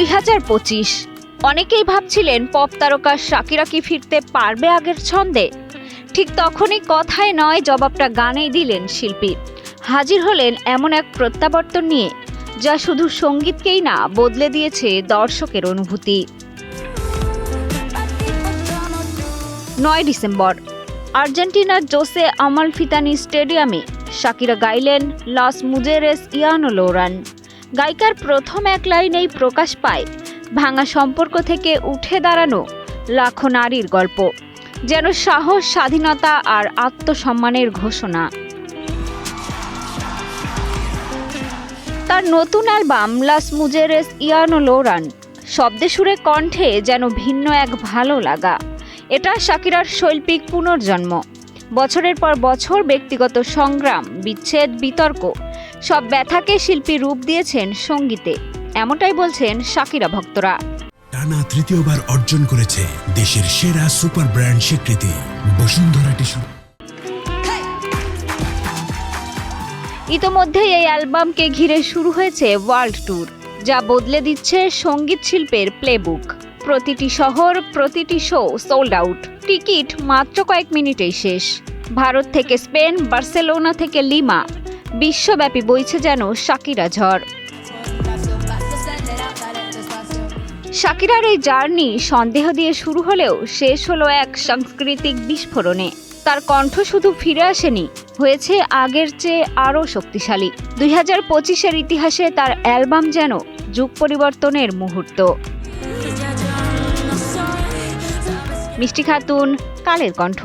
2025 অনেকেই ভাবছিলেন পপ তারকা শাকিরা কি ফিরতে পারবে আগের ছন্দে। ঠিক তখনই কথায় নয় জবাবটা গানেই দিলেন শিল্পী। হাজির হলেন এমন এক প্রত্যাবর্তন নিয়ে যা শুধু সঙ্গীতকেই না বদলে দিয়েছে দর্শকের অনুভূতি। 9 ডিসেম্বর আর্জেন্টিনার জোসে আমালফিতানি স্টেডিয়ামে শাকিরা গাইলেন লাস মুজেরেস ইয়া নো লোরান। গায়িকার প্রথম এক লাইনেই প্রকাশ পায় ভাঙা সম্পর্ক থেকে উঠে দাঁড়ানো লাখো নারীর গল্প, যেন সাহস, স্বাধীনতা আর আত্মসম্মানের ঘোষণা। তার নতুন অ্যালবাম লাস মুজেরেস ইয়া নো লোরান শব্দে সুরে কণ্ঠে যেন ভিন্ন এক ভালো লাগা। এটা শাকিরার শৈল্পিক পুনর্জন্ম। বছরের পর বছর ব্যক্তিগত সংগ্রাম, বিচ্ছেদ, বিতর্ক সব ব্যথাকে শিল্পী রূপ দিয়েছেন সঙ্গীতে, এমনটাই বলছেন শাকিরা ভক্তরা। টানা তৃতীয়বার অর্জন করেছে দেশের সেরা সুপার ব্র্যান্ড স্বীকৃতি বসুন্ধরা টিস্যু। ইতোমধ্যেই এই অ্যালবামকে ঘিরে শুরু হয়েছে ওয়ার্ল্ড ট্যুর, যা বদলে দিচ্ছে সঙ্গীত শিল্পের প্লেবুক। প্রতিটি শহর, প্রতিটি শো সোল্ড আউট, টিকিট মাত্র কয়েক মিনিটেই শেষ। ভারত থেকে স্পেন, বার্সেলোনা থেকে লিমা, বিশ্বব্যাপী বইছে যেন শাকিরা ঝড়। শাকিরার এই জার্নি সন্দেহ দিয়ে শুরু হলেও শেষ হলো এক সাংস্কৃতিক বিস্ফোরণে। তার কণ্ঠ শুধু ফিরে আসেনি, হয়েছে আগের চেয়ে আরও শক্তিশালী। 2025-এর ইতিহাসে তার অ্যালবাম যেন যুগ পরিবর্তনের মুহূর্ত। মিষ্টি খাতুন, কালের কণ্ঠ।